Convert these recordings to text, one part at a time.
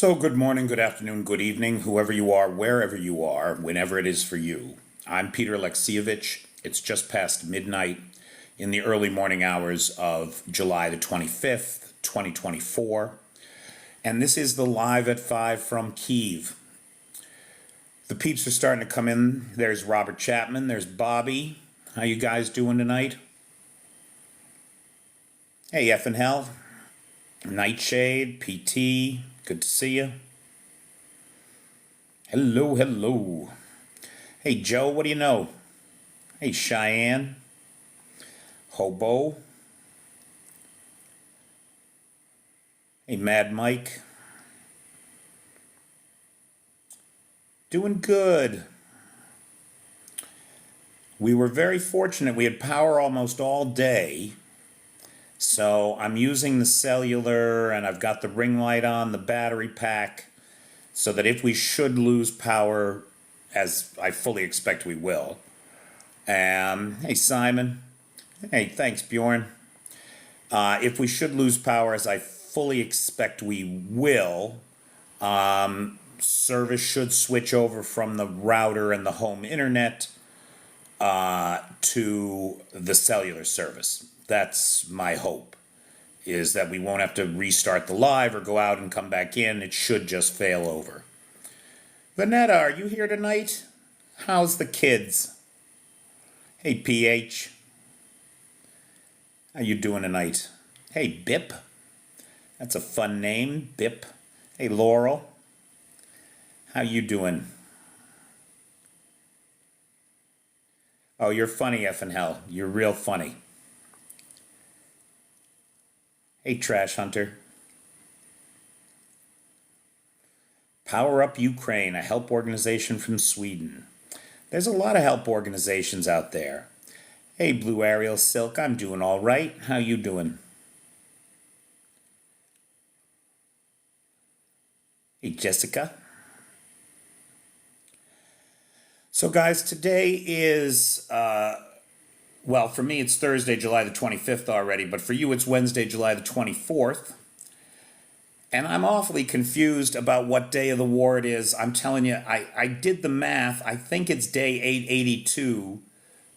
So, good morning, good afternoon, good evening, whoever you are, wherever you are, whenever it is for you. I'm Peter Alexievich. It's just past midnight in the early morning hours of July the 25th, 2024. And this is the Live at 5 from Kyiv. The peeps are starting to come in. There's Robert Chapman, there's Bobby. How you guys doing tonight? Hey, F and Hell. Nightshade, PT. Good to see you. Hello, hello. Hey, Joe, what do you know? Hey, Cheyenne. Hobo. Hey, Mad Mike. Doing good. We were very fortunate. We had power almost all day. So I'm using the cellular and I've got the ring light on, the battery pack, so that if we should lose power, as I fully expect we will. Hey, Simon. Hey, thanks, Bjorn. If we should lose power, as I fully expect we will, service should switch over from the router and the home internet to the cellular service. That's my hope, is that we won't have to restart the live or go out and come back in. It should just fail over. Vanetta, are you here tonight? How's the kids? Hey, PH. How you doing tonight? Hey, Bip. That's a fun name, Bip. Hey, Laurel. How you doing? Oh, you're funny, F and Hell. You're real funny. Hey, Trash Hunter. Power Up Ukraine, a help organization from Sweden. There's a lot of help organizations out there. Hey, Blue Ariel Silk, I'm doing all right. How you doing? Hey, Jessica. So, guys, today is... well, for me, it's Thursday, July the 25th already, but for you, it's Wednesday, July the 24th. And I'm awfully confused about what day of the war it is. I'm telling you, I did the math. I think it's day 882,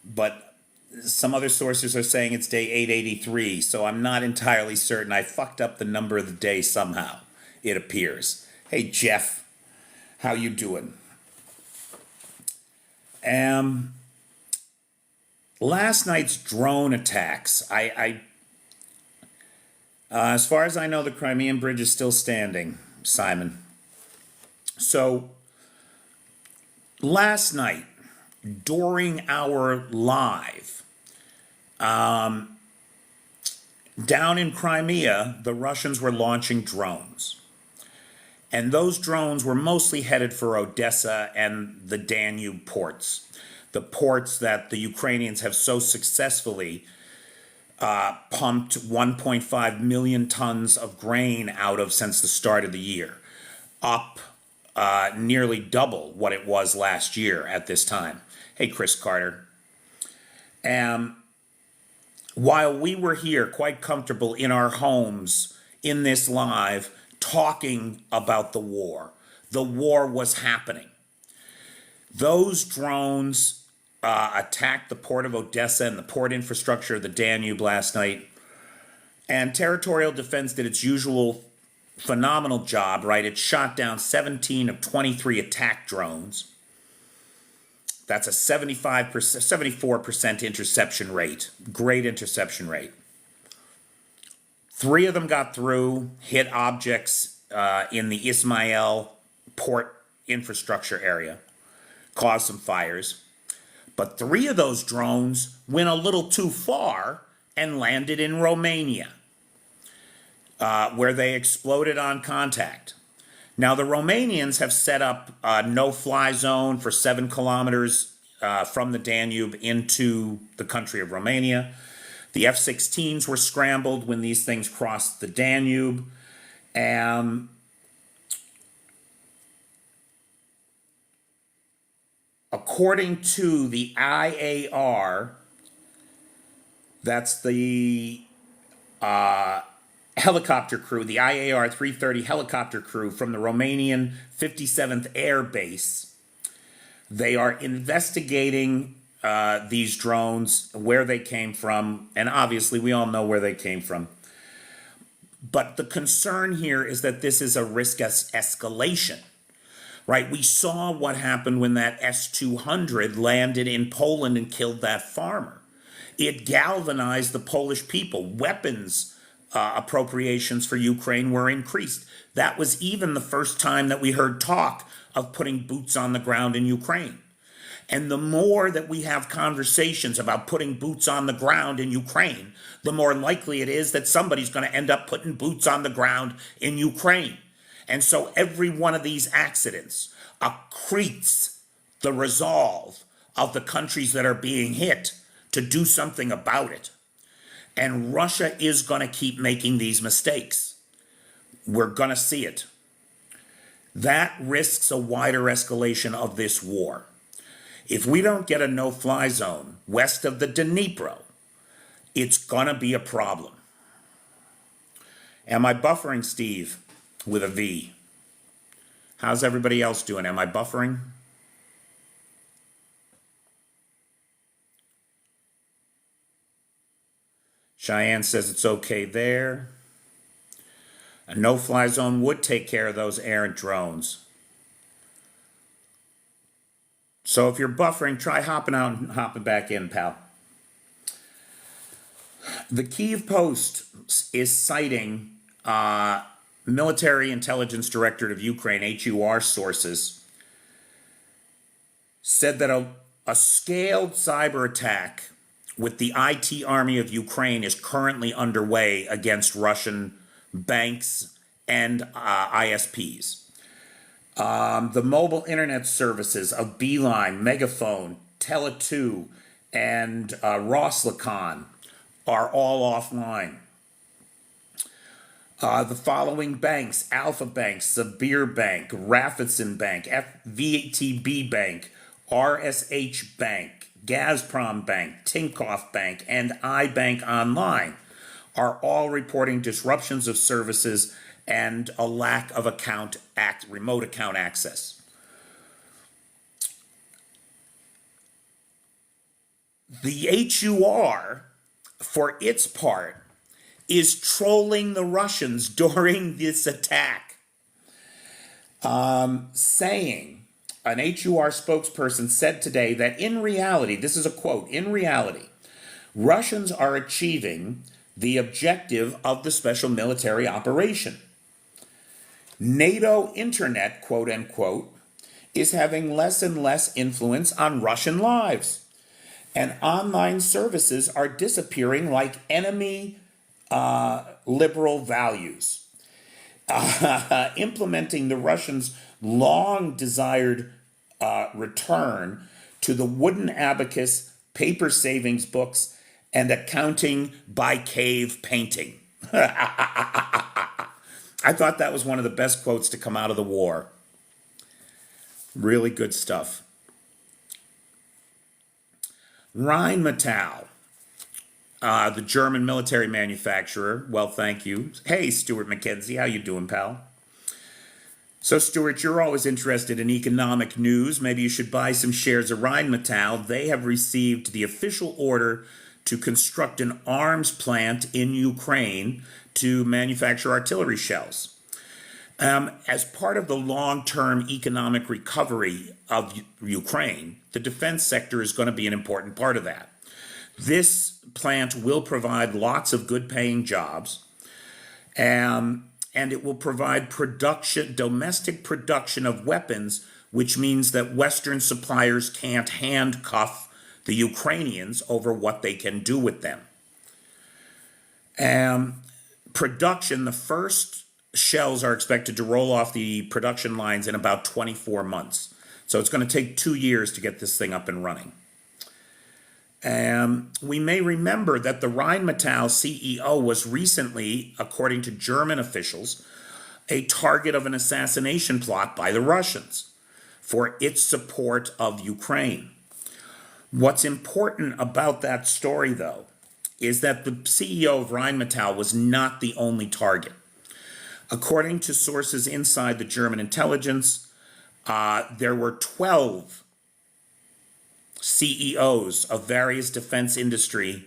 but some other sources are saying it's day 883, so I'm not entirely certain. I fucked up the number of the day somehow, it appears. Hey, Jeff, how you doing? Last night's drone attacks, as far as I know, the Crimean Bridge is still standing, Simon. So, last night, during our live, down in Crimea, the Russians were launching drones. And those drones were mostly headed for Odessa and the Danube ports. The ports that the Ukrainians have so successfully pumped 1.5 million tons of grain out of since the start of the year, up nearly double what it was last year at this time. Hey, Chris Carter. While we were here quite comfortable in our homes in this live talking about the war was happening. Those drones attacked the port of Odessa and the port infrastructure of the Danube last night. And territorial defense did its usual phenomenal job, right? It shot down 17 of 23 attack drones. That's a 74% interception rate. Great interception rate. 3 of them got through, hit objects in the Ismail port infrastructure area, caused some fires. But 3 of those drones went a little too far and landed in Romania, where they exploded on contact. Now, the Romanians have set up a no-fly zone for 7 kilometers from the Danube into the country of Romania. The F-16s were scrambled when these things crossed the Danube. According to the IAR, that's the helicopter crew, the IAR 330 helicopter crew from the Romanian 57th Air Base. They are investigating these drones, where they came from, and obviously we all know where they came from. But the concern here is that this is a risk escalation, right? We saw what happened when that S-200 landed in Poland and killed that farmer. It galvanized the Polish people. Weapons appropriations for Ukraine were increased. That was even the first time that we heard talk of putting boots on the ground in Ukraine. And the more that we have conversations about putting boots on the ground in Ukraine, the more likely it is that somebody's going to end up putting boots on the ground in Ukraine. And so every one of these accidents accretes the resolve of the countries that are being hit to do something about it. And Russia is going to keep making these mistakes. We're going to see it. That risks a wider escalation of this war. If we don't get a no-fly zone west of the Dnipro, it's going to be a problem. Am I buffering, Steve, with a V? How's everybody else doing? Am I buffering? Cheyenne says it's okay there. A no-fly zone would take care of those errant drones. So if you're buffering, try hopping out and hopping back in, pal. The Kyiv Post is citing Military Intelligence Directorate of Ukraine, HUR sources, said that a scaled cyber attack with the IT army of Ukraine is currently underway against Russian banks and ISPs. The mobile internet services of Beeline, Megaphone, Tele2, and Roslecon are all offline. The following banks: Alpha Bank, Sabir Bank, Rafferson Bank, VTB Bank, RSH Bank, Gazprom Bank, Tinkoff Bank, and iBank Online are all reporting disruptions of services and a lack of remote account access. The HUR, for its part, is trolling the Russians during this attack, saying, an HUR spokesperson said today that in reality, this is a quote, in reality, Russians are achieving the objective of the special military operation. NATO internet, quote unquote, is having less and less influence on Russian lives. And online services are disappearing like enemy liberal values. Implementing the Russians' long-desired return to the wooden abacus, paper savings books, and accounting by cave painting. I thought that was one of the best quotes to come out of the war. Really good stuff. Rheinmetal, the German military manufacturer. Well, thank you. Hey, Stuart McKenzie, how you doing, pal? So, Stuart, you're always interested in economic news. Maybe you should buy some shares of Rheinmetal. They have received the official order to construct an arms plant in Ukraine to manufacture artillery shells. As part of the long-term economic recovery of Ukraine, the defense sector is going to be an important part of that. This plant will provide lots of good-paying jobs, and it will provide domestic production of weapons, which means that Western suppliers can't handcuff the Ukrainians over what they can do with them. Production, the first shells are expected to roll off the production lines in about 24 months. So it's going to take 2 years to get this thing up and running. We may remember that the Rheinmetal CEO was recently, according to German officials, a target of an assassination plot by the Russians for its support of Ukraine. What's important about that story, though, is that the CEO of Rheinmetal was not the only target. According to sources inside the German intelligence, there were 12 CEOs of various defense industry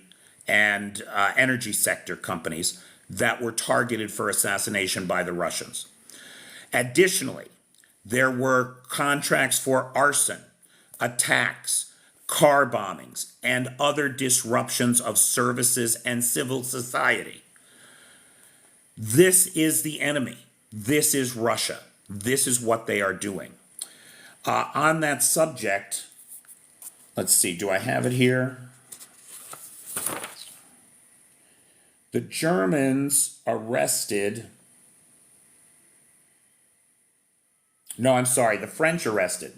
and energy sector companies that were targeted for assassination by the Russians. Additionally, there were contracts for arson, attacks, car bombings, and other disruptions of services and civil society. This is the enemy. This is Russia. This is what they are doing. On that subject, let's see, do I have it here? The Germans arrested, no, I'm sorry, the French arrested.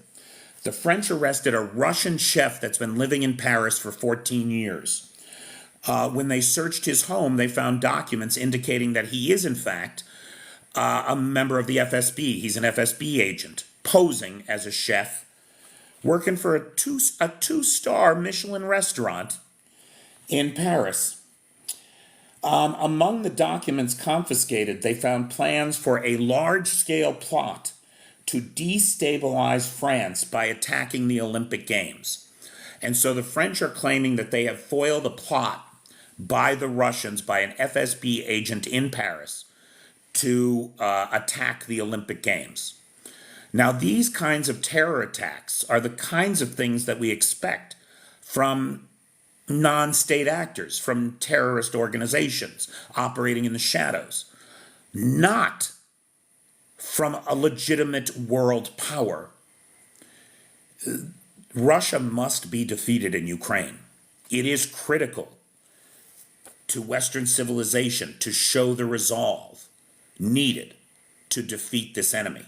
The French arrested a Russian chef that's been living in Paris for 14 years. When they searched his home, they found documents indicating that he is, in fact, a member of the FSB. He's an FSB agent, posing as a chef, working for a two-star Michelin restaurant in Paris. Among the documents confiscated, they found plans for a large-scale plot to destabilize France by attacking the Olympic Games. And so the French are claiming that they have foiled a plot by the Russians, by an FSB agent in Paris, to attack the Olympic Games. Now, these kinds of terror attacks are the kinds of things that we expect from non-state actors, from terrorist organizations operating in the shadows, not from a legitimate world power. Russia must be defeated in Ukraine. It is critical to Western civilization to show the resolve needed to defeat this enemy.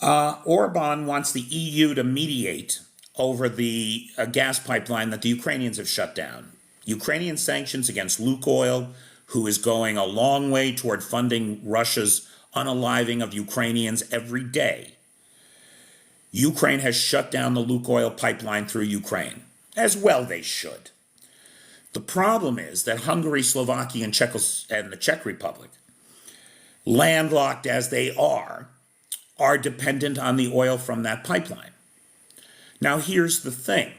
Orban wants the EU to mediate over the gas pipeline that the Ukrainians have shut down. Ukrainian sanctions against Lukoil, who is going a long way toward funding Russia's unaliving of Ukrainians every day. Ukraine has shut down the Lukoil pipeline through Ukraine, as well they should. The problem is that Hungary, Slovakia, and the Czech Republic, landlocked as they are dependent on the oil from that pipeline. Now, here's the thing.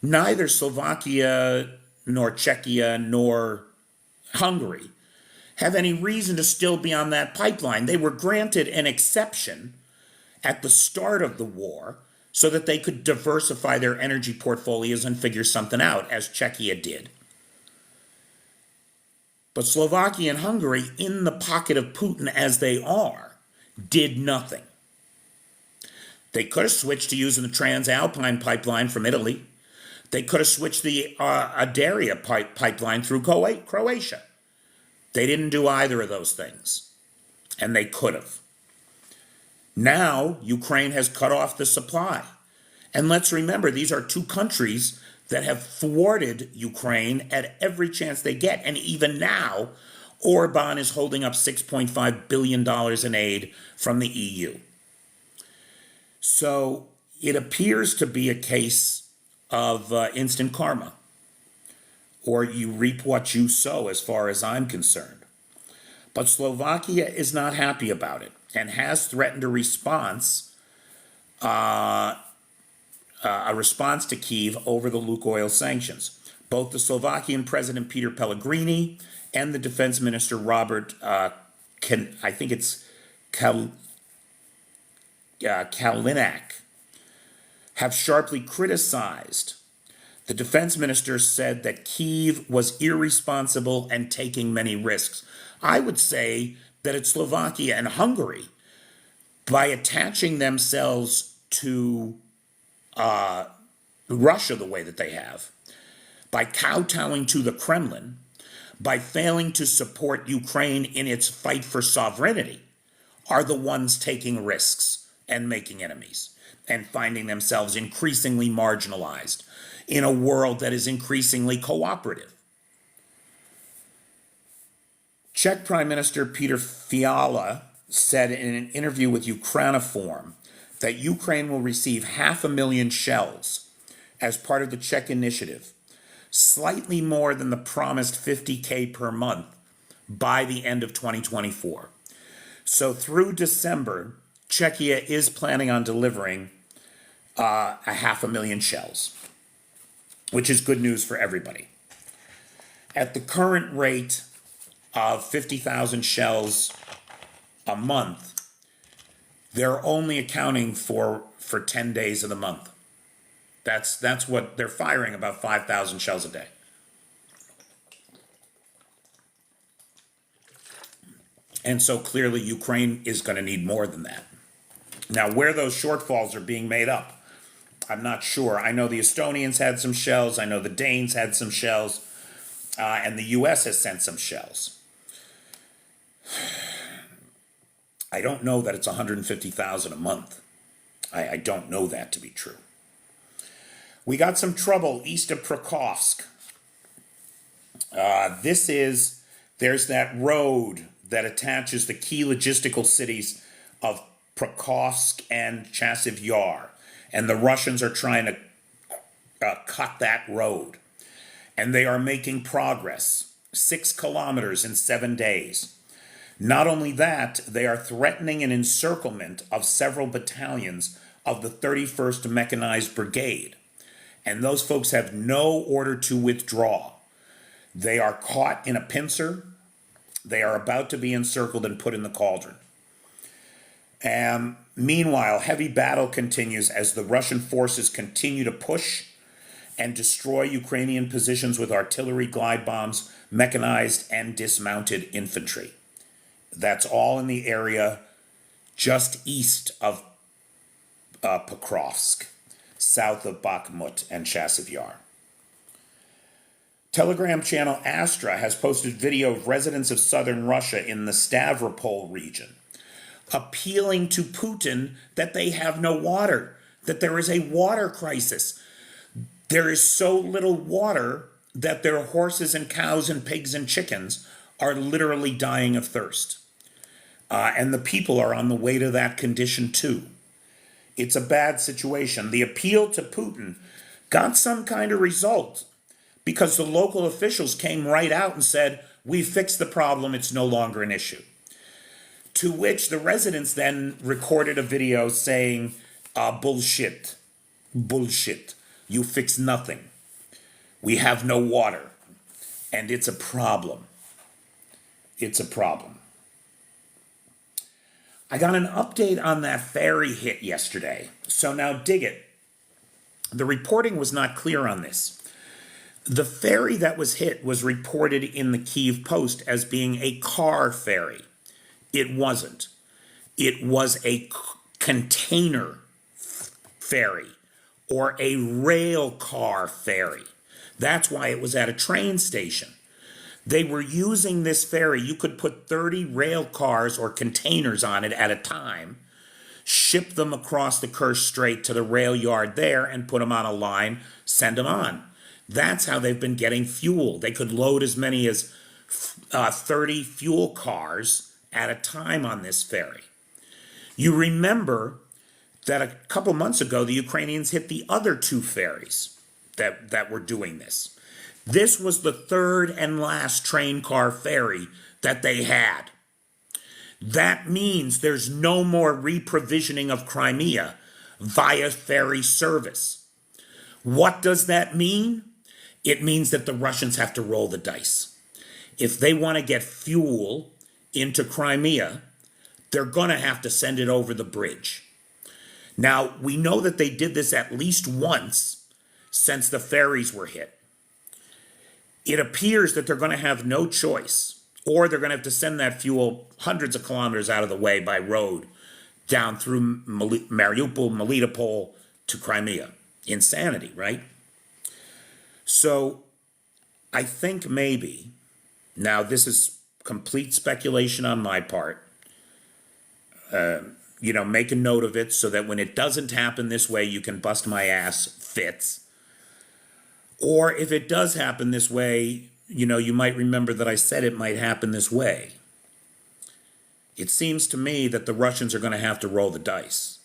Neither Slovakia, nor Czechia, nor Hungary have any reason to still be on that pipeline. They were granted an exception at the start of the war so that they could diversify their energy portfolios and figure something out, as Czechia did. But Slovakia and Hungary, in the pocket of Putin as they are, did nothing. They could have switched to using the Transalpine pipeline from Italy. They could have switched the Adria pipeline through Croatia. They didn't do either of those things, and they could have. Now, Ukraine has cut off the supply. And let's remember, these are two countries that have thwarted Ukraine at every chance they get. And even now, Orban is holding up $6.5 billion in aid from the EU. So it appears to be a case of instant karma, or you reap what you sow, as far as I'm concerned. But Slovakia is not happy about it and has threatened a response to Kyiv over the Lukoil sanctions. Both the Slovakian President Peter Pellegrini and the Defense Minister Robert, Kalinak, have sharply criticized. The defense minister said that Kyiv was irresponsible and taking many risks. I would say that it's Slovakia and Hungary, by attaching themselves to Russia the way that they have, by kowtowing to the Kremlin, by failing to support Ukraine in its fight for sovereignty, are the ones taking risks and making enemies and finding themselves increasingly marginalized in a world that is increasingly cooperative. Czech Prime Minister Peter Fiala said in an interview with Ukrainiform that Ukraine will receive 500,000 shells as part of the Czech initiative slightly more than the promised 50K per month by the end of 2024. So through December, Czechia is planning on delivering 500,000 shells, which is good news for everybody. At the current rate of 50,000 shells a month, they're only accounting for 10 days of the month. That's what they're firing, about 5,000 shells a day. And so clearly Ukraine is going to need more than that. Now, where those shortfalls are being made up, I'm not sure. I know the Estonians had some shells. I know the Danes had some shells. And the U.S. has sent some shells. I don't know that it's 150,000 a month. I don't know that to be true. We got some trouble east of Prokofsk. There's that road that attaches the key logistical cities of Prokofsk and Chasiv Yar. And the Russians are trying to cut that road. And they are making progress, 6 kilometers in 7 days. Not only that, they are threatening an encirclement of several battalions of the 31st Mechanized Brigade. And those folks have no order to withdraw. They are caught in a pincer. They are about to be encircled and put in the cauldron. Meanwhile, heavy battle continues as the Russian forces continue to push and destroy Ukrainian positions with artillery, glide bombs, mechanized and dismounted infantry. That's all in the area just east of Pokrovsk, south of Bakhmut and Chasiv Yar. Telegram channel Astra has posted video of residents of southern Russia in the Stavropol region appealing to Putin that they have no water, that there is a water crisis. There is so little water that their horses and cows and pigs and chickens are literally dying of thirst. And the people are on the way to that condition too. It's a bad situation. The appeal to Putin got some kind of result because the local officials came right out and said, we fixed the problem, it's no longer an issue. To which the residents then recorded a video saying, bullshit, you fix nothing. We have no water, and it's a problem. It's a problem. I got an update on that ferry hit yesterday, so now dig it. The reporting was not clear on this. The ferry that was hit was reported in the Kyiv Post as being a car ferry. It wasn't. It was a container ferry or a rail car ferry. That's why it was at a train station. They were using this ferry. You could put 30 rail cars or containers on it at a time, ship them across the Kerch Strait to the rail yard there and put them on a line, send them on. That's how they've been getting fuel. They could load as many as 30 fuel cars at a time on this ferry. You remember that a couple months ago, the Ukrainians hit the other 2 ferries that were doing this. This was the third and last train car ferry that they had. That means there's no more reprovisioning of Crimea via ferry service. What does that mean? It means that the Russians have to roll the dice. If they want to get fuel into Crimea, they're going to have to send it over the bridge. Now, we know that they did this at least once since the ferries were hit. It appears that they're going to have no choice, or they're going to have to send that fuel hundreds of kilometers out of the way by road down through Mariupol, Melitopol to Crimea. Insanity, right? So I think maybe, now this is complete speculation on my part, make a note of it so that when it doesn't happen this way, you can bust my ass, Fitz. Or if it does happen this way, you might remember that I said it might happen this way. It seems to me that the Russians are going to have to roll the dice.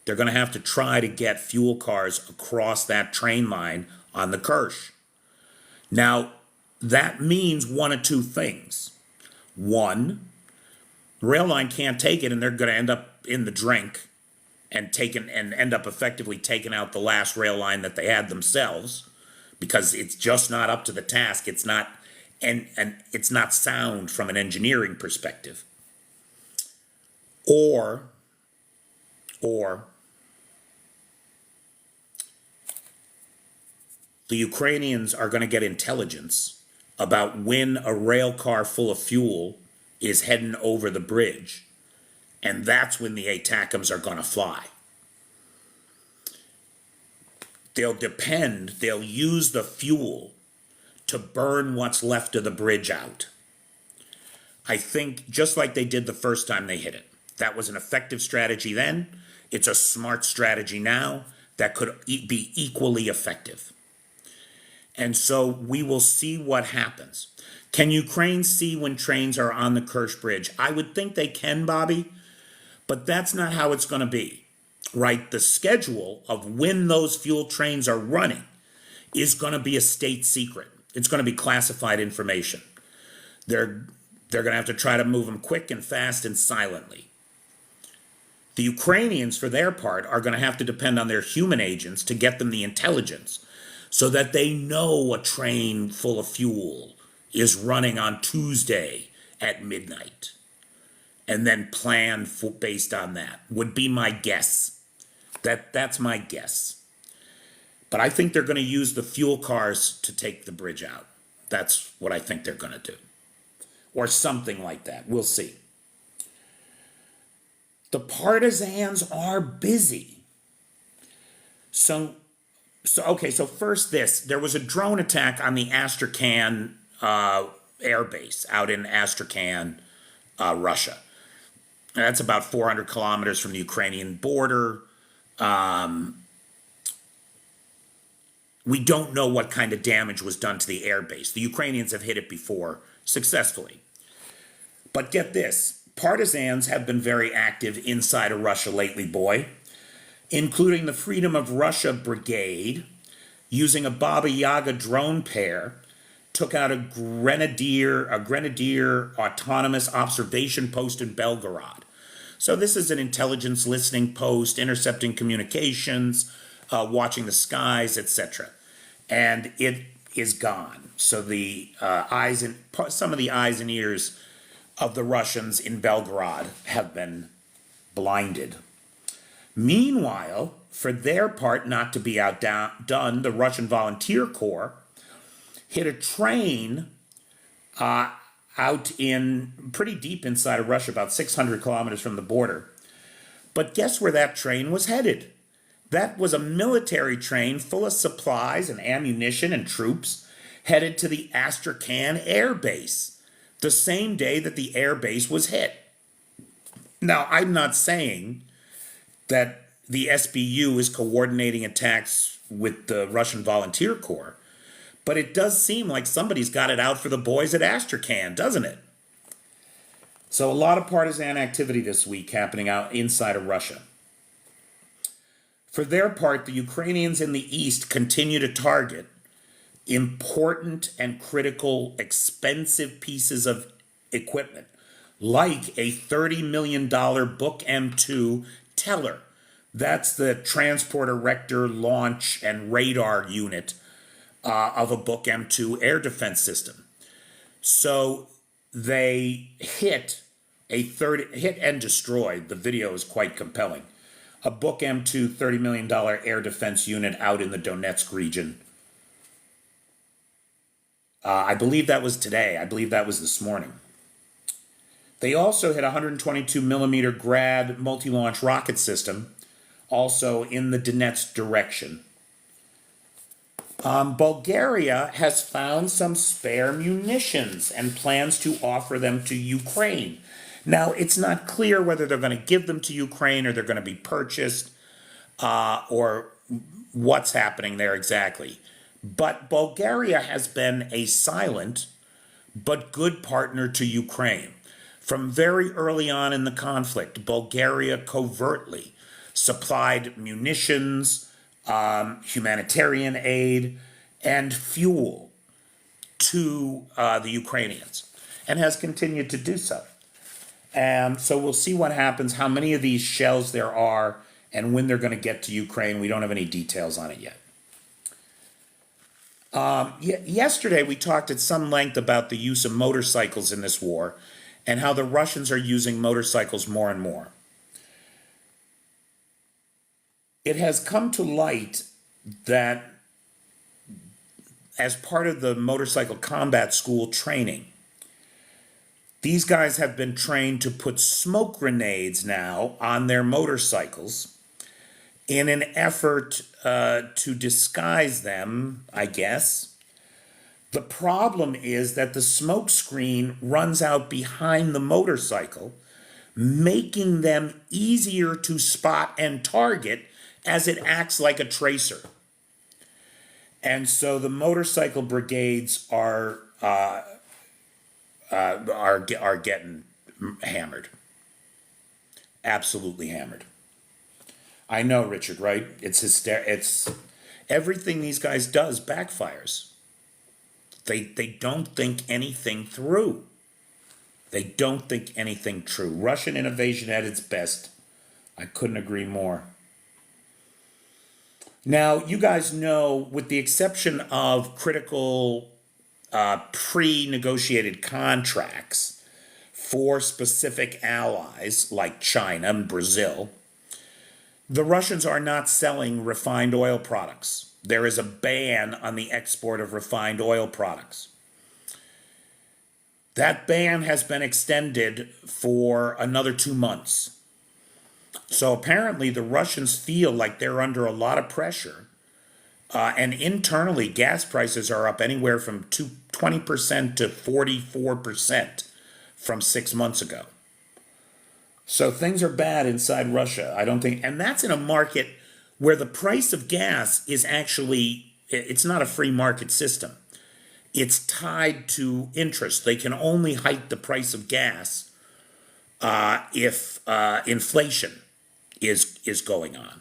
They're going to have to try to get fuel cars across that train line on the Kerch. Now, that means one of two things. One, the rail line can't take it and they're going to end up in the drink and end up effectively taking out the last rail line that they had themselves, because it's just not up to the task. It's not, and it's not sound from an engineering perspective. Or the Ukrainians are going to get intelligence about when a rail car full of fuel is heading over the bridge, and that's when the ATACMS are going to fly. They'll use the fuel to burn what's left of the bridge out. I think just like they did the first time they hit it. That was an effective strategy then. It's a smart strategy now that could be equally effective. And so we will see what happens. Can Ukraine see when trains are on the Kerch Bridge? I would think they can, Bobby, but that's not how it's going to be, right? The schedule of when those fuel trains are running is going to be a state secret. It's going to be classified information. They're going to have to try to move them quick and fast and silently. The Ukrainians, for their part, are going to have to depend on their human agents to get them the intelligence so that they know a train full of fuel is running on Tuesday at midnight, and then plan based on that, would be my guess. That's my guess. But I think they're going to use the fuel cars to take the bridge out. That's what I think they're going to do. Or something like that. We'll see. The partisans are busy. So first this. There was a drone attack on the Astrakhan air base out in Astrakhan, Russia. That's about 400 kilometers from the Ukrainian border. We don't know what kind of damage was done to the air base. The Ukrainians have hit it before successfully. But get this, partisans have been very active inside of Russia lately, boy, including the Freedom of Russia Brigade, using a Baba Yaga drone pair, took out a Grenadier autonomous observation post in Belgorod. So this is an intelligence listening post, intercepting communications, watching the skies, etc. And it is gone. So the some of the eyes and ears of the Russians in Belgorod have been blinded. Meanwhile, for their part not to be outdone, the Russian Volunteer Corps hit a train out in pretty deep inside of Russia, about 600 kilometers from the border. But guess where that train was headed? That was a military train full of supplies and ammunition and troops headed to the Astrakhan air base the same day that the air base was hit. Now, I'm not saying that the SBU is coordinating attacks with the Russian Volunteer Corps, but it does seem like somebody's got it out for the boys at Astrakhan, doesn't it? So a lot of partisan activity this week happening out inside of Russia. For their part, the Ukrainians in the east continue to target important and critical, expensive pieces of equipment, like a $30 million Book M2 Teller. That's the transport erector, launch, and radar unit of a Book M2 air defense system. So they hit and destroyed. The video is quite compelling. A Book M2 $30 million air defense unit out in the Donetsk region. I believe that was today. I believe that was this morning. They also hit a 122 millimeter Grad multi-launch rocket system, also in the Donetsk direction. Bulgaria has found some spare munitions and plans to offer them to Ukraine. Now, it's not clear whether they're going to give them to Ukraine or they're going to be purchased or what's happening there exactly. But Bulgaria has been a silent but good partner to Ukraine. From very early on in the conflict, Bulgaria covertly supplied munitions, humanitarian aid, and fuel to the Ukrainians, and has continued to do so. And so we'll see what happens, how many of these shells there are, and when they're going to get to Ukraine. We don't have any details on it yet. Yesterday, we talked at some length about the use of motorcycles in this war and how the Russians are using motorcycles more and more. It has come to light that as part of the motorcycle combat school training, these guys have been trained to put smoke grenades now on their motorcycles in an effort to disguise them, I guess. The problem is that the smoke screen runs out behind the motorcycle, making them easier to spot and target as it acts like a tracer. And so the motorcycle brigades are getting hammered. Absolutely hammered. I know, Richard, right? It's everything these guys does backfires. They don't think anything through. They don't think anything through. Russian innovation at its best. I couldn't agree more. Now, you guys know, with the exception of critical pre-negotiated contracts for specific allies like China and Brazil, the Russians are not selling refined oil products. There is a ban on the export of refined oil products. That ban has been extended for another 2 months. So apparently the Russians feel like they're under a lot of pressure. And internally, gas prices are up anywhere from 20% to 44% from 6 months ago. So things are bad inside Russia, I don't think. And that's in a market where the price of gas is actually, it's not a free market system. It's tied to interest. They can only hike the price of gas if inflation is going on.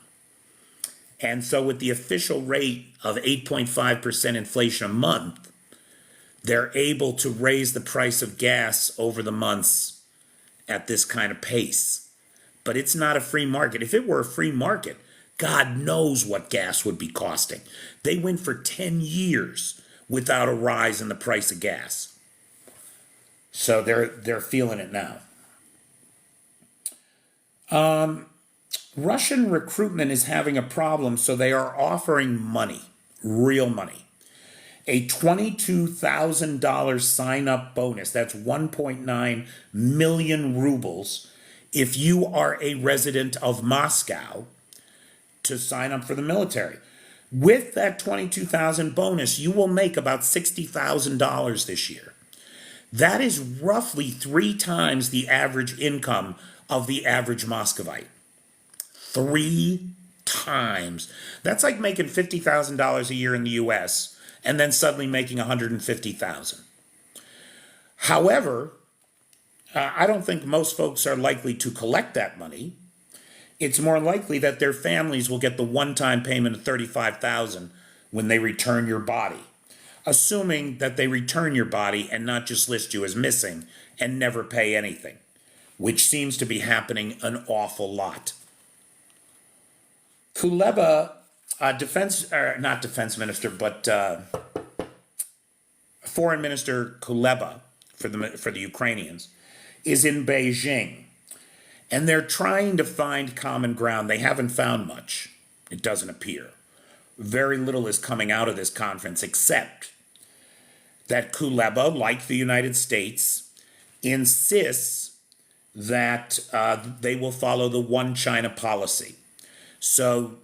And so with the official rate of 8.5% inflation a month, they're able to raise the price of gas over the months at this kind of pace. But it's not a free market. If it were a free market, God knows what gas would be costing. They went for 10 years without a rise in the price of gas. So they're feeling it now. Russian recruitment is having a problem, so they are offering money, real money. A $22,000 sign-up bonus, that's 1.9 million rubles, if you are a resident of Moscow, to sign up for the military. With that $22,000 bonus, you will make about $60,000 this year. That is roughly 3 times the average income of the average Muscovite. 3 times. That's like making $50,000 a year in the US and then suddenly making $150,000. However, I don't think most folks are likely to collect that money. It's more likely that their families will get the one-time payment of $35,000 when they return your body, assuming that they return your body and not just list you as missing and never pay anything, which seems to be happening an awful lot. Kuleba, not defense minister, but foreign minister Kuleba for the Ukrainians, is in Beijing. And they're trying to find common ground. They haven't found much, it doesn't appear. Very little is coming out of this conference except that Kuleba, like the United States, insists that they will follow the one China policy. So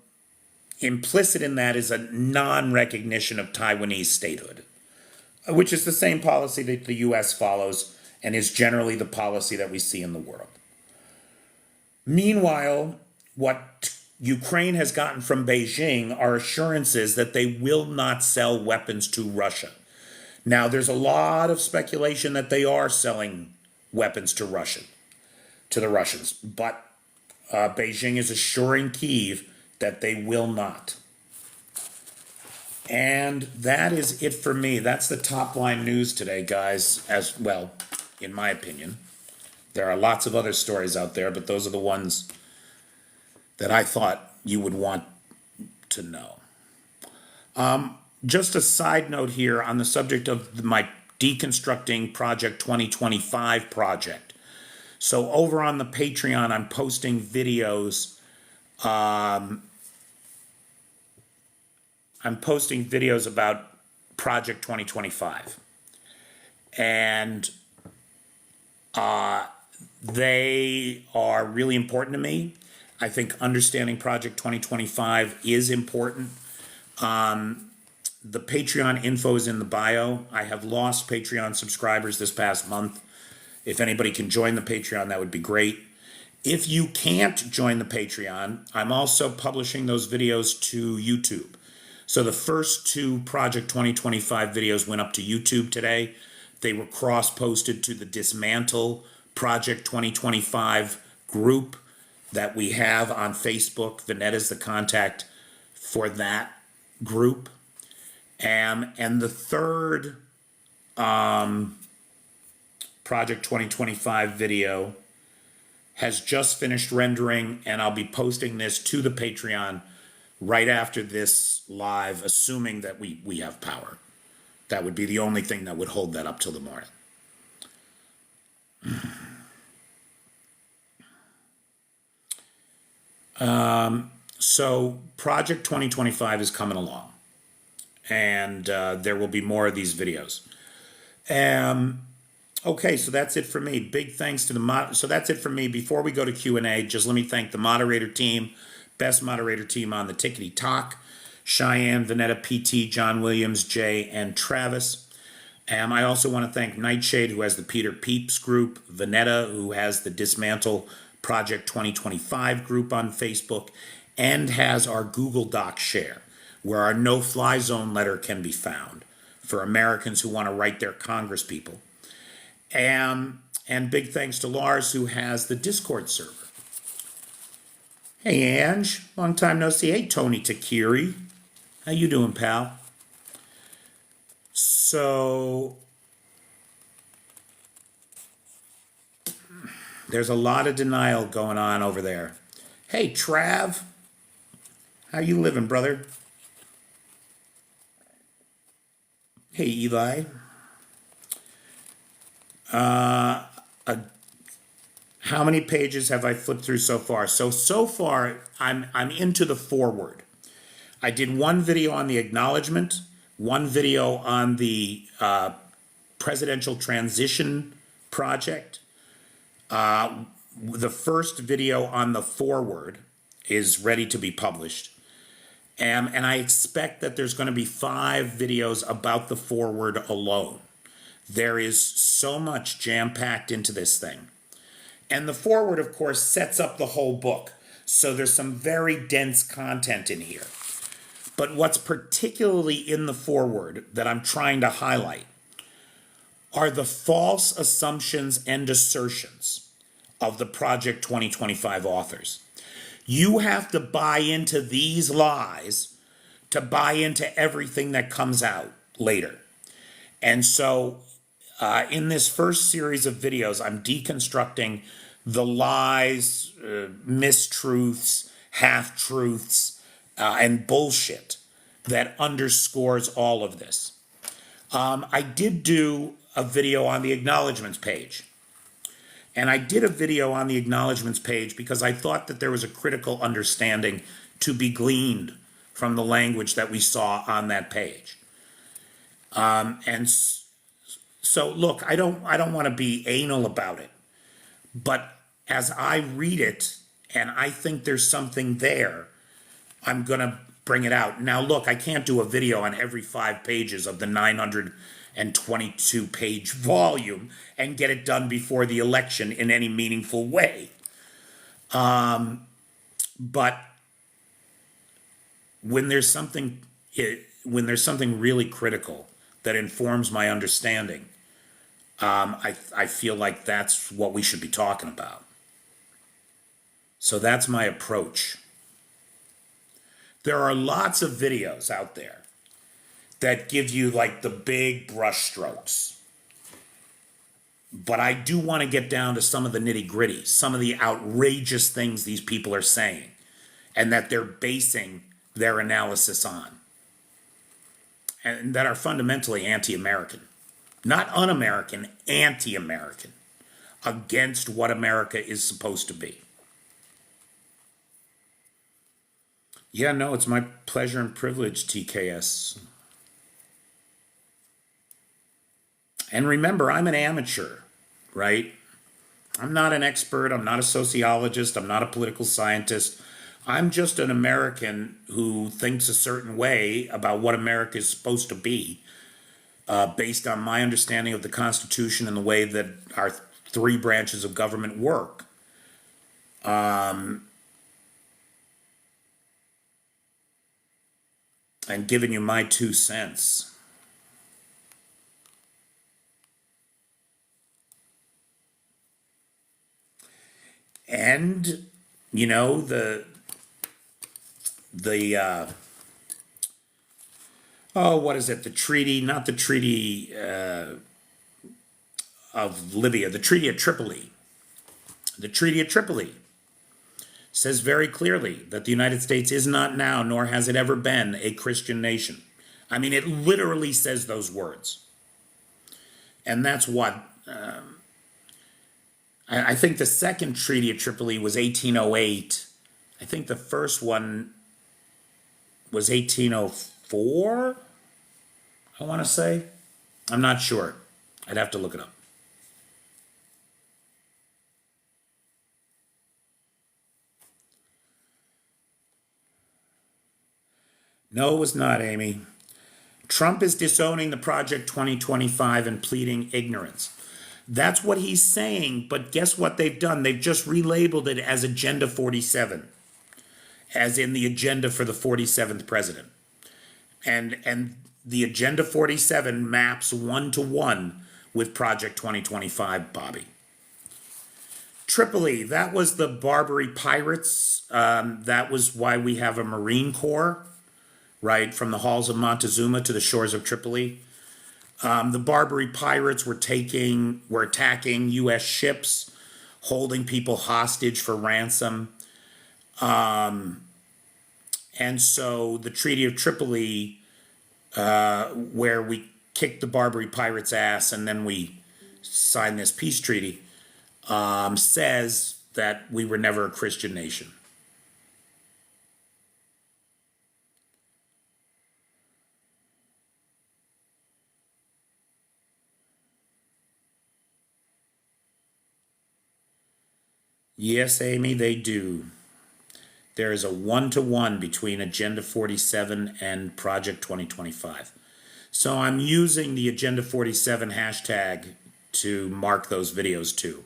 implicit in that is a non-recognition of Taiwanese statehood, which is the same policy that the U.S. follows and is generally the policy that we see in the world. Meanwhile, what Ukraine has gotten from Beijing are assurances that they will not sell weapons to Russia. Now, there's a lot of speculation that they are selling weapons to the Russians, but Beijing is assuring Kyiv that they will not. And that is it for me. That's the top line news today, guys, as well, in my opinion. There are lots of other stories out there, but those are the ones that I thought you would want to know. Just a side note here on the subject of my Deconstructing Project 2025 project. So over on the Patreon, I'm posting videos. I'm posting videos about Project 2025. And they are really important to me. I think understanding Project 2025 is important. The Patreon info is in the bio. I have lost Patreon subscribers this past month. If anybody can join the Patreon, that would be great. If you can't join the Patreon, I'm also publishing those videos to YouTube. So the first two Project 2025 videos went up to YouTube today. They were cross-posted to the Dismantle Project 2025 group that we have on Facebook. Vanetta's the contact for that group. And the third Project 2025 video has just finished rendering, and I'll be posting this to the Patreon right after this live, assuming that we have power. That would be the only thing that would hold that up till the morning. So Project 2025 is coming along. And there will be more of these videos. Okay, so that's it for me. Big thanks to the so that's it for me. Before we go to Q&A, just let me thank the moderator team, best moderator team on the Tickety Talk, Cheyenne, Vanetta, PT, John Williams, Jay, and Travis. I also want to thank Nightshade, who has the Peter Peeps group, Vanetta, who has the Dismantle Project 2025 group on Facebook, and has our Google Doc share, where our no-fly zone letter can be found for Americans who want to write their Congress people. And big thanks to Lars, who has the Discord server. Hey, Ange. Long time no see. Hey, Tony Takiri. How you doing, pal? So there's a lot of denial going on over there. Hey, Trav. How you living, brother? Hey, Eli. How many pages have I flipped through so far? So far, I'm into the foreword. I did one video on the acknowledgement, one video on the presidential transition project. The first video on the foreword is ready to be published. And I expect that there's going to be 5 videos about the foreword alone. There is so much jam-packed into this thing. And the foreword, of course, sets up the whole book. So there's some very dense content in here. But what's particularly in the foreword that I'm trying to highlight are the false assumptions and assertions of the Project 2025 authors. You have to buy into these lies to buy into everything that comes out later. And so in this first series of videos, I'm deconstructing the lies, mistruths, half-truths, and bullshit that underscores all of this. I did do a video on the acknowledgements page. And I did a video on the acknowledgements page because I thought that there was a critical understanding to be gleaned from the language that we saw on that page. So look, I don't want to be anal about it, but as I read it and I think there's something there, I'm going to bring it out. Now look, I can't do a video on every 5 pages of the 922 page volume and get it done before the election in any meaningful way. But when there's something really critical that informs my understanding, I feel like that's what we should be talking about. So that's my approach. There are lots of videos out there that give you like the big brushstrokes. But I do want to get down to some of the nitty gritty, some of the outrageous things these people are saying, and that they're basing their analysis on, and that are fundamentally anti-American. Not un-American, anti-American, against what America is supposed to be. Yeah, no, it's my pleasure and privilege, TKS. And remember, I'm an amateur, right? I'm not an expert. I'm not a sociologist. I'm not a political scientist. I'm just an American who thinks a certain way about what America is supposed to be, based on my understanding of the Constitution and the way that our three branches of government work. And giving you my 2 cents. And, you know, what is it? The treaty, not the treaty of Libya, the Treaty of Tripoli. The Treaty of Tripoli says very clearly that the United States is not now, nor has it ever been, a Christian nation. I mean, it literally says those words. And that's what, I think the second Treaty of Tripoli was 1808. I think the first one was 1804, I want to say. I'm not sure. I'd have to look it up. No, it was not, Amy. Trump is disowning the Project 2025 and pleading ignorance. That's what he's saying, but guess what they've done? They've just relabeled it as Agenda 47, as in the agenda for the 47th president. And the Agenda 47 maps 1-to-1 with Project 2025, Bobby. Tripoli, that was the Barbary pirates. That was why we have a Marine Corps, right, from the halls of Montezuma to the shores of Tripoli. The Barbary pirates were attacking U.S. ships, holding people hostage for ransom. And so the Treaty of Tripoli, where we kicked the Barbary pirates' ass and then we signed this peace treaty, says that we were never a Christian nation. Yes, Amy, they do. There is a 1-to-1 between Agenda 47 and Project 2025. So I'm using the Agenda 47 hashtag to mark those videos too.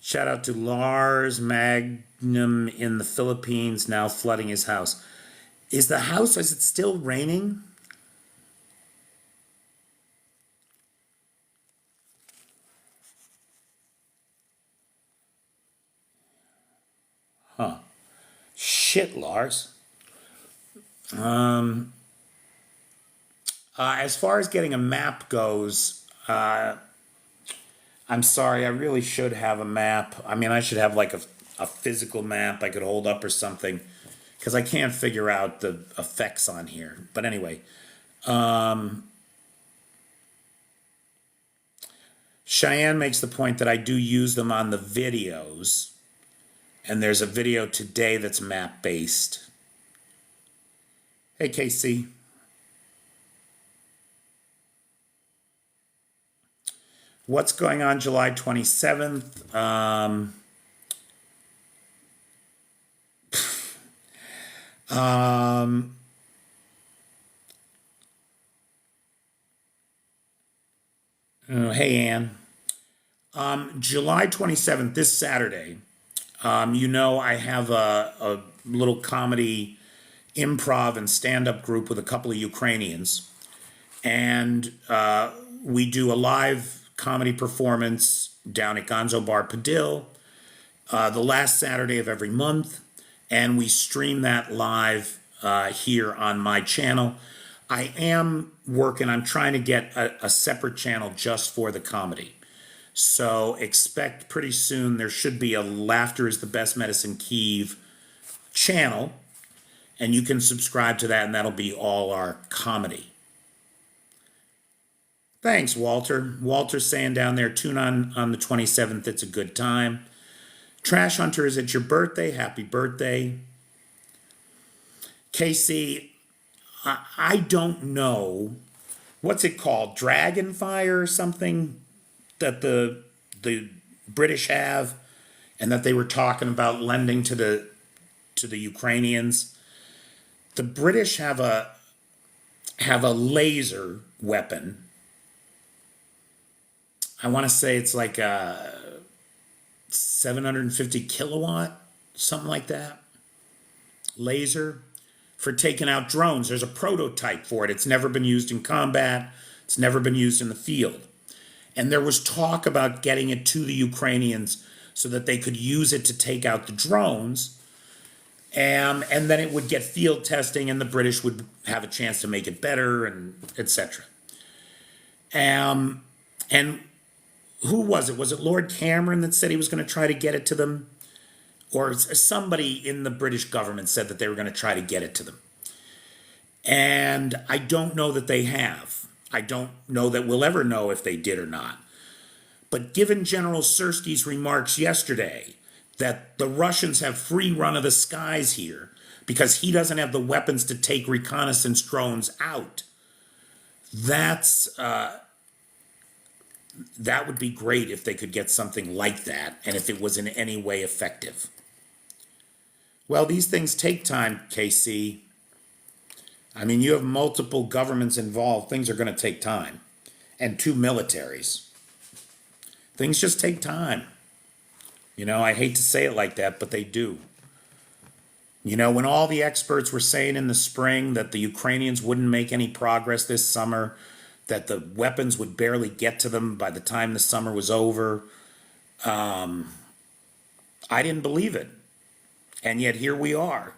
Shout out to Lars Magnum in the Philippines, now flooding his house. Is it still raining? Huh. Shit, Lars. As far as getting a map goes, I'm sorry, I really should have a map. I mean, I should have like a physical map I could hold up or something, because I can't figure out the effects on here. But anyway, Cheyenne makes the point that I do use them on the videos. And there's a video today that's map-based. Hey, KC. What's going on July 27th? Hey, Ann. July 27th, this Saturday, I have a little comedy improv and stand-up group with a couple of Ukrainians. And we do a live comedy performance down at Gonzo Bar Padil the last Saturday of every month. and we stream that live here on my channel. I am working, I'm trying to get a separate channel just for the comedy. So expect pretty soon there should be a Laughter is the Best Medicine Kyiv channel, and you can subscribe to that, and that'll be all our comedy. Thanks, Walter. Walter's saying down there, tune on the 27th. It's a good time. Trash Hunter, is it your birthday? Happy birthday. Casey, I don't know. What's it called? Dragonfire or something that the British have, and that they were talking about lending to the Ukrainians. The British have a laser weapon. I want to say it's like a 750 kilowatt, something like that, laser for taking out drones. There's a prototype for it. It's never been used in combat. It's never been used in the field. And there was talk about getting it to the Ukrainians so that they could use it to take out the drones. And then it would get field testing, and the British would have a chance to make it better, and etc. And who was it? Was it Lord Cameron that said he was going to try to get it to them? Or somebody in the British government said that they were going to try to get it to them. And I don't know that they have. I don't know that we'll ever know if they did or not. But given General Sirski's remarks yesterday that the Russians have free run of the skies here because he doesn't have the weapons to take reconnaissance drones out, that would be great if they could get something like that, and if it was in any way effective. Well, these things take time, KC. I mean, you have multiple governments involved. Things are going to take time. And 2 militaries. Things just take time. You know, I hate to say it like that, but they do. You know, when all the experts were saying in the spring that the Ukrainians wouldn't make any progress this summer, that the weapons would barely get to them by the time the summer was over, I didn't believe it. And yet here we are.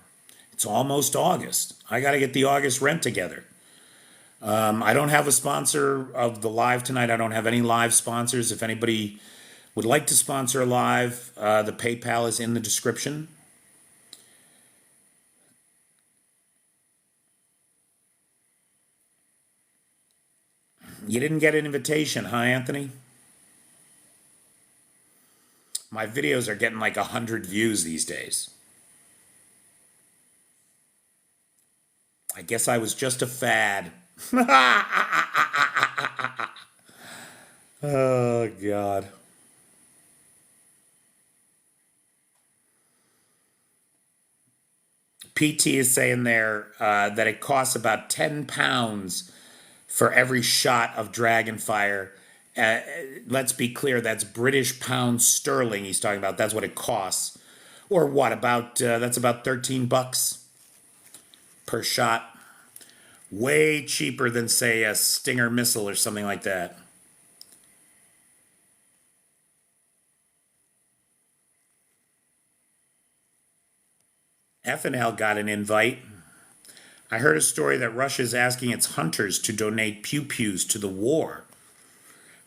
It's almost August. I got to get the August rent together. I don't have a sponsor of the live tonight. I don't have any live sponsors. If anybody would like to sponsor a live, the PayPal is in the description. You didn't get an invitation, huh, Anthony? My videos are getting like 100 views these days. I guess I was just a fad. Oh, God. PT is saying there that it costs about 10 pounds for every shot of Dragonfire. Let's be clear, that's British pounds sterling he's talking about. That's what it costs. Or what, that's about 13 bucks per shot. Way cheaper than, say, a Stinger missile or something like that. FNL got an invite. I heard a story that Russia's asking its hunters to donate pew-pews to the war.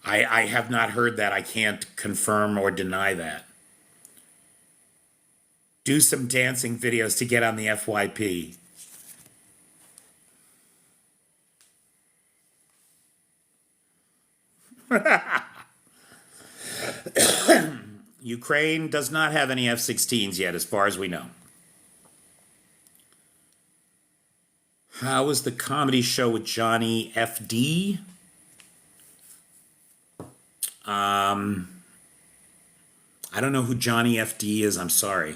I have not heard that. I can't confirm or deny that. Do some dancing videos to get on the FYP. Ukraine does not have any F-16s yet, as far as we know. How was the comedy show with Johnny FD? I don't know who Johnny FD is. I'm sorry.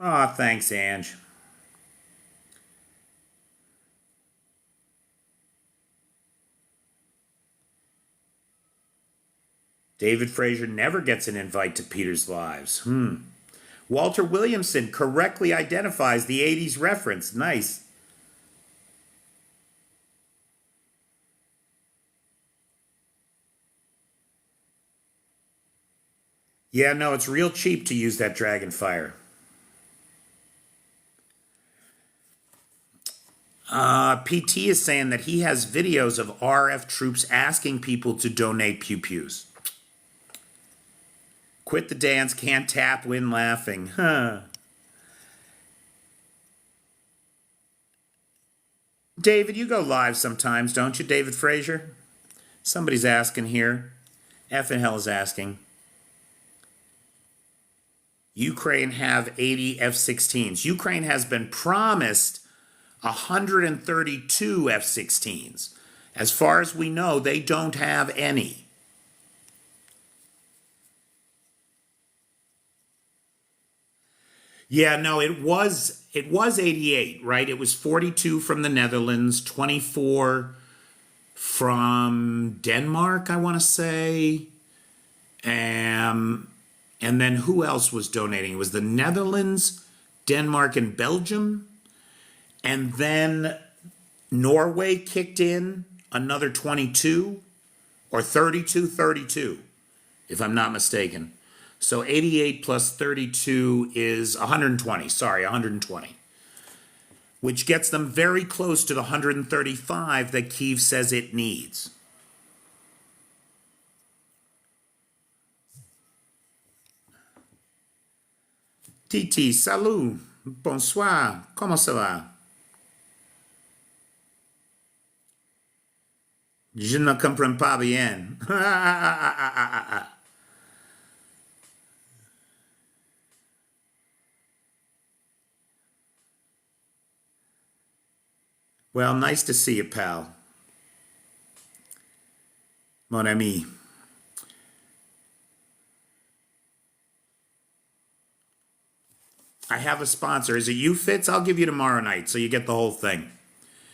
Aw, thanks, Ange. David Fraser never gets an invite to Peter's Lives. Walter Williamson correctly identifies the 80s reference. Nice. Yeah, no, it's real cheap to use that dragon fire. PT is saying that he has videos of RF troops asking people to donate pew-pews. Quit the dance, can't tap, win laughing. Huh. David, you go live sometimes, don't you, David Frazier? Somebody's asking here. F and hell is asking. Ukraine have 80 F-16s. Ukraine has been promised 132 F-16s. As far as we know, they don't have any. Yeah, no, it was 88, right? It was 42 from the Netherlands, 24 from Denmark, I want to say. And then who else was donating? It was the Netherlands, Denmark, and Belgium. And then Norway kicked in another 22 or 32, if I'm not mistaken. So 88 plus 32 is 120. Sorry, 120. Which gets them very close to the 135 that Kyiv says it needs. Titi, salut, bonsoir, comment ça va? Je ne comprends pas bien. Well, nice to see you, pal. Mon ami. I have a sponsor. Is it you, Fitz? I'll give you tomorrow night so you get the whole thing.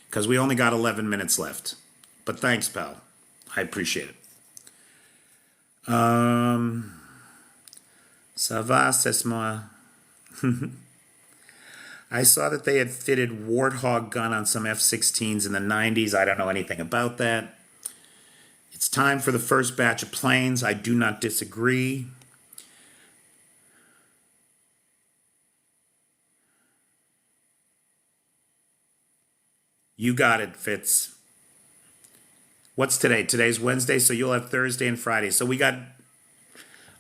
Because we only got 11 minutes left. But thanks, pal. I appreciate it. Ça va, c'est moi. I saw that they had fitted Warthog gun on some F-16s in the 90s. I don't know anything about that. It's time for the first batch of planes. I do not disagree. You got it, Fitz. What's today? Today's Wednesday, so you'll have Thursday and Friday. So we got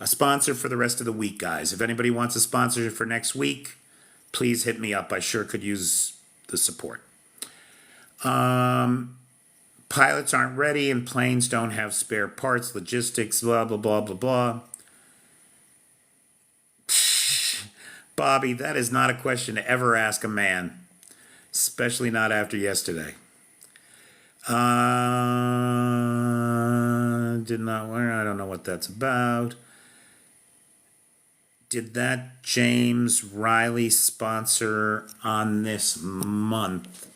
a sponsor for the rest of the week, guys. If anybody wants a sponsorship for next week, please hit me up. I sure could use the support. Pilots aren't ready and planes don't have spare parts, logistics, blah, blah, blah, blah, blah. Bobby, that is not a question to ever ask a man, especially not after yesterday. Did not wear, I don't know what that's about. Did that James Riley sponsor on this month?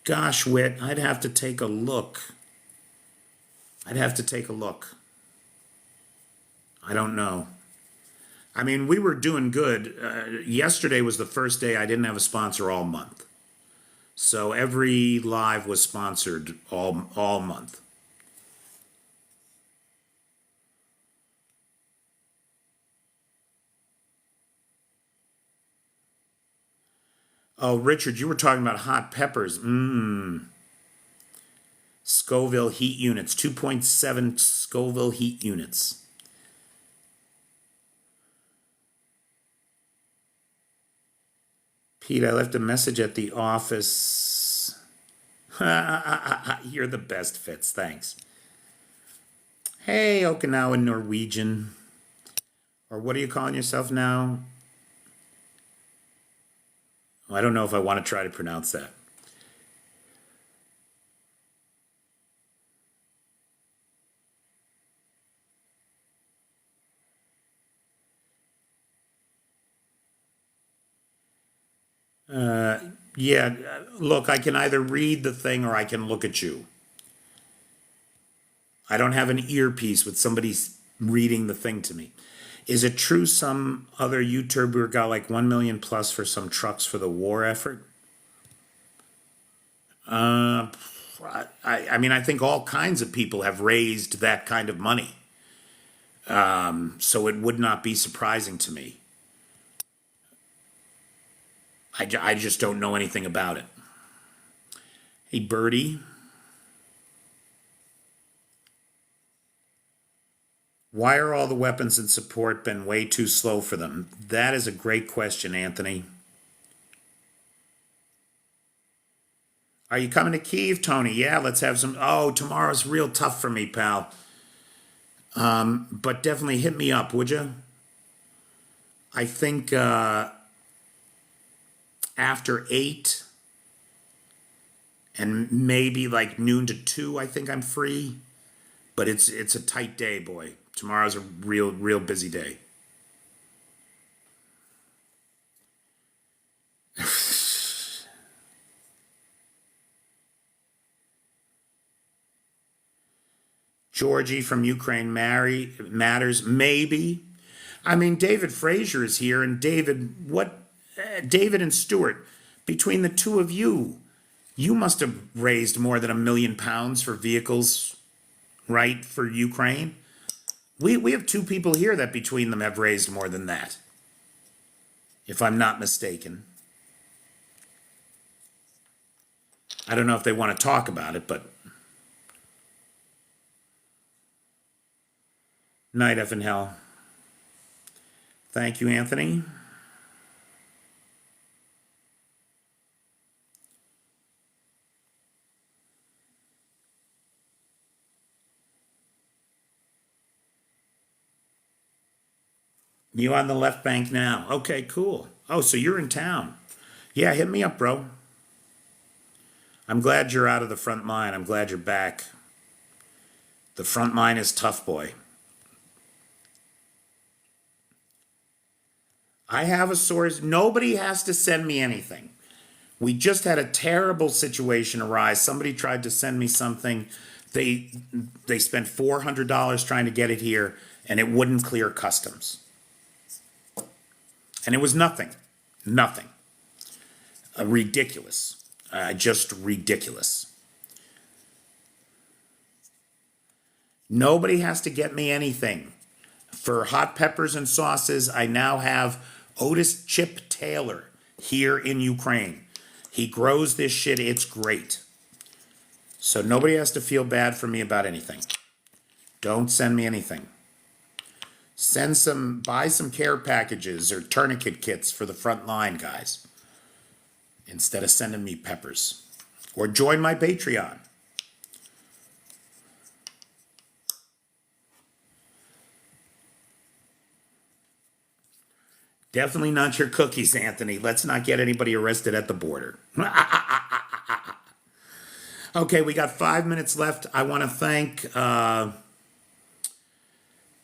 Gosh, Whit, I'd have to take a look. I don't know. I mean, we were doing good. Yesterday was the first day I didn't have a sponsor all month. So every live was sponsored all month. Oh, Richard, you were talking about hot peppers. Scoville heat units, 2.7 Scoville heat units. Pete, I left a message at the office. You're the best, Fitz. Thanks. Hey, Okinawan Norwegian. Or what are you calling yourself now? I don't know if I want to try to pronounce that. Yeah, look, I can either read the thing or I can look at you. I don't have an earpiece with somebody reading the thing to me. Is it true some other YouTuber got like 1 million plus for some trucks for the war effort? I mean, I think all kinds of people have raised that kind of money. So it would not be surprising to me. I just don't know anything about it. Hey, Birdie. Why are all the weapons and support been way too slow for them? That is a great question, Anthony. Are you coming to Kyiv, Tony? Yeah, let's have some. Oh, tomorrow's real tough for me, pal. But definitely hit me up, would you? I think after 8 and maybe like noon to 2, I think I'm free. But it's a tight day, boy. Tomorrow's a real busy day. Georgie from Ukraine matters, maybe. I mean, David Frazier is here, and David and Stuart, between the two of you, you must have raised more than £1 million for vehicles, right, for Ukraine? We have 2 people here that between them have raised more than that, if I'm not mistaken. I don't know if they want to talk about it, but night, F in hell. Thank you, Anthony. You on the left bank now. Okay, cool. Oh, so you're in town. Yeah, hit me up, bro. I'm glad you're out of the front line. I'm glad you're back. The front line is tough, boy. I have a source. Nobody has to send me anything. We just had a terrible situation arise. Somebody tried to send me something. They spent $400 trying to get it here, and it wouldn't clear customs. And it was nothing. Nothing. Ridiculous. Just ridiculous. Nobody has to get me anything. For hot peppers and sauces, I now have Otis Chip Taylor here in Ukraine. He grows this shit. It's great. So nobody has to feel bad for me about anything. Don't send me anything. Buy some care packages or tourniquet kits for the front line, guys, instead of sending me peppers. Or join my Patreon. Definitely not your cookies, Anthony. Let's not get anybody arrested at the border. Okay, we got 5 minutes left. I want to thank,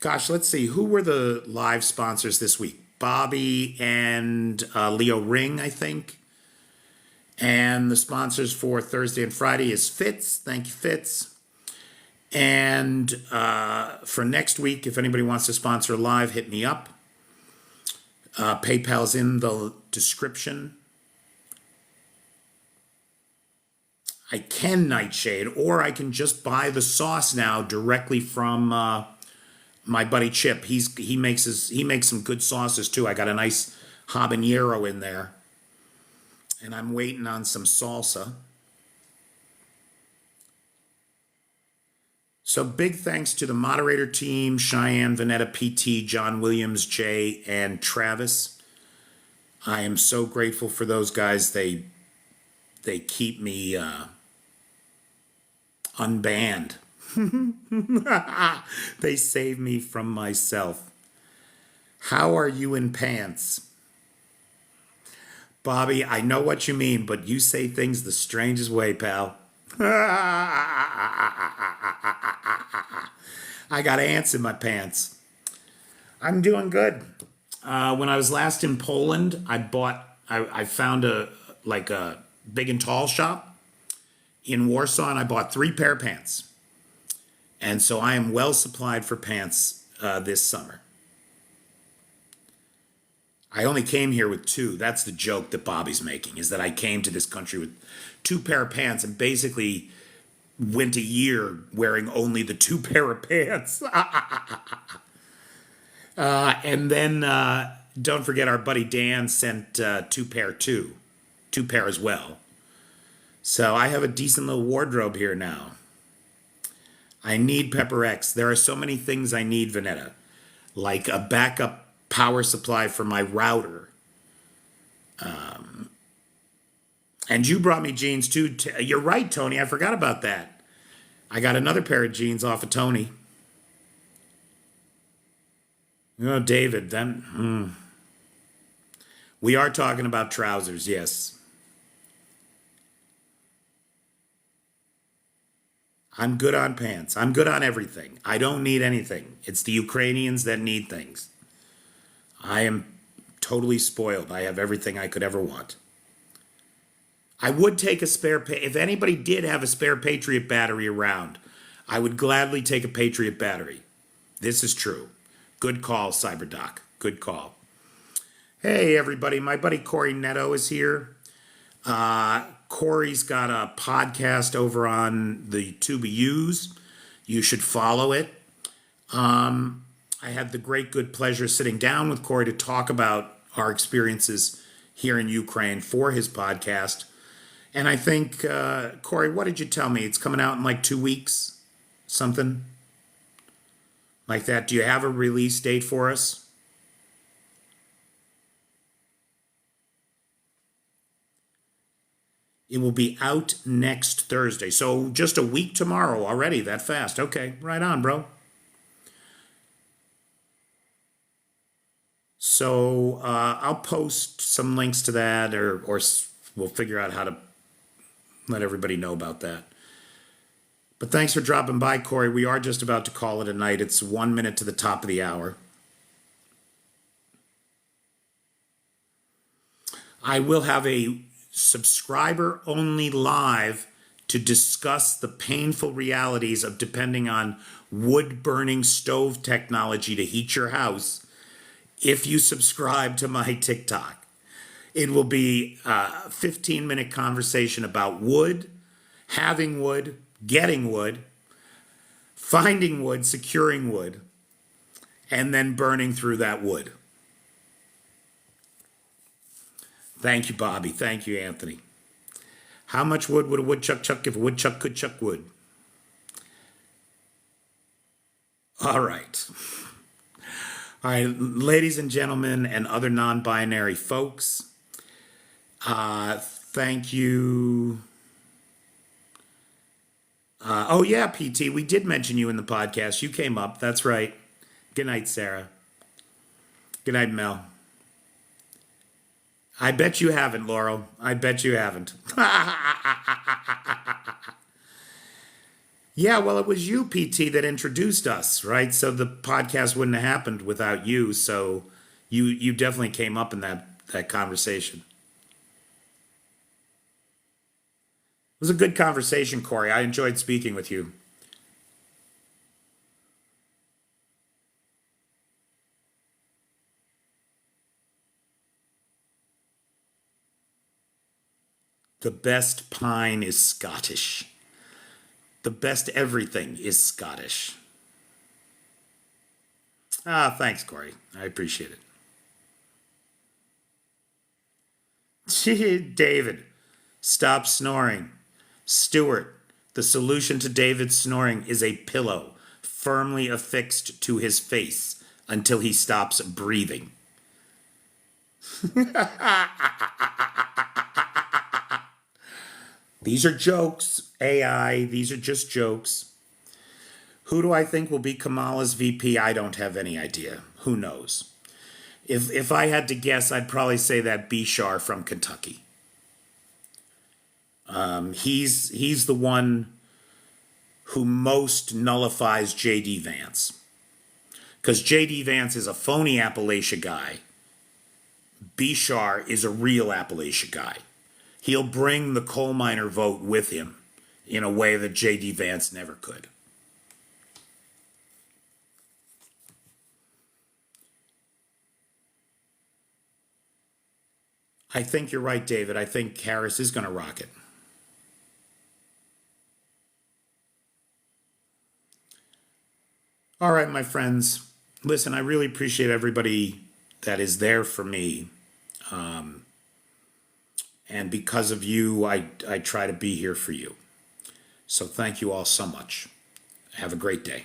let's see. Who were the live sponsors this week? Bobby and Leo Ring, I think. And the sponsors for Thursday and Friday is Fitz. Thank you, Fitz. And for next week, if anybody wants to sponsor live, hit me up. PayPal's in the description. I can Nightshade, or I can just buy the sauce now directly from my buddy Chip. He makes some good sauces too. I got a nice habanero in there, and I'm waiting on some salsa. So big thanks to the moderator team, Cheyenne, Vanetta, PT, John Williams, Jay, and Travis. I am so grateful for those guys. They keep me unbanned. They save me from myself. How are you in pants? Bobby, I know what you mean, but you say things the strangest way, pal. I got ants in my pants. I'm doing good. When I was last in Poland, I found a big and tall shop in Warsaw, and I bought 3 pair of pants. And so I am well supplied for pants this summer. I only came here with 2. That's the joke that Bobby's making, is that I came to this country with 2 pair of pants, and basically went a year wearing only the 2 pair of pants. And then don't forget our buddy Dan sent 2 pair too. 2 pair as well. So I have a decent little wardrobe here now. I need Pepper X. There are so many things I need, Vanetta. Like a backup power supply for my router. And you brought me jeans too. You're right, Tony. I forgot about that. I got another pair of jeans off of Tony. Oh, David, then we are talking about trousers, yes. I'm good on pants. I'm good on everything. I don't need anything. It's the Ukrainians that need things. I am totally spoiled. I have everything I could ever want. I would take a spare, if anybody did have a spare Patriot battery around, I would gladly take a Patriot battery. This is true. Good call, CyberDoc. Good call. Hey, everybody. My buddy Corey Netto is here. Corey's got a podcast over on the Tuba U's. You should follow it. I had the great good pleasure sitting down with Corey to talk about our experiences here in Ukraine for his podcast. And I think, Corey, what did you tell me? It's coming out in like 2 weeks? Something like that. Do you have a release date for us? It will be out next Thursday. So just a week tomorrow already, that fast. Okay, right on, bro. So I'll post some links to that, or we'll figure out how to let everybody know about that. But thanks for dropping by, Corey. We are just about to call it a night. It's 1 minute to the top of the hour. I will have a subscriber-only live to discuss the painful realities of depending on wood-burning stove technology to heat your house if you subscribe to my TikTok. It will be a 15-minute conversation about wood, having wood, getting wood, finding wood, securing wood, and then burning through that wood. Thank you, Bobby. Thank you, Anthony. How much wood would a woodchuck chuck if a woodchuck could chuck wood? All right. All right, ladies and gentlemen and other non-binary folks, thank you. Oh, yeah, PT, we did mention you in the podcast. You came up. That's right. Good night, Sarah. Good night, Mel. I bet you haven't, Laurel. I bet you haven't. Yeah, well, it was you, PT, that introduced us, right? So the podcast wouldn't have happened without you. So you definitely came up in that conversation. It was a good conversation, Corey. I enjoyed speaking with you. The best pine is Scottish. The best everything is Scottish. Ah, thanks, Corey. I appreciate it. David, stop snoring. Stuart, the solution to David's snoring is a pillow firmly affixed to his face until he stops breathing. These are jokes, AI. These are just jokes. Who do I think will be Kamala's VP? I don't have any idea. Who knows? If I had to guess, I'd probably say that Bishar from Kentucky. He's the one who most nullifies J.D. Vance. Because J.D. Vance is a phony Appalachia guy. Bishar is a real Appalachia guy. He'll bring the coal miner vote with him in a way that J.D. Vance never could. I think you're right, David. I think Harris is going to rock it. All right, my friends. Listen, I really appreciate everybody that is there for me. And because of you, I try to be here for you. So thank you all so much. Have a great day.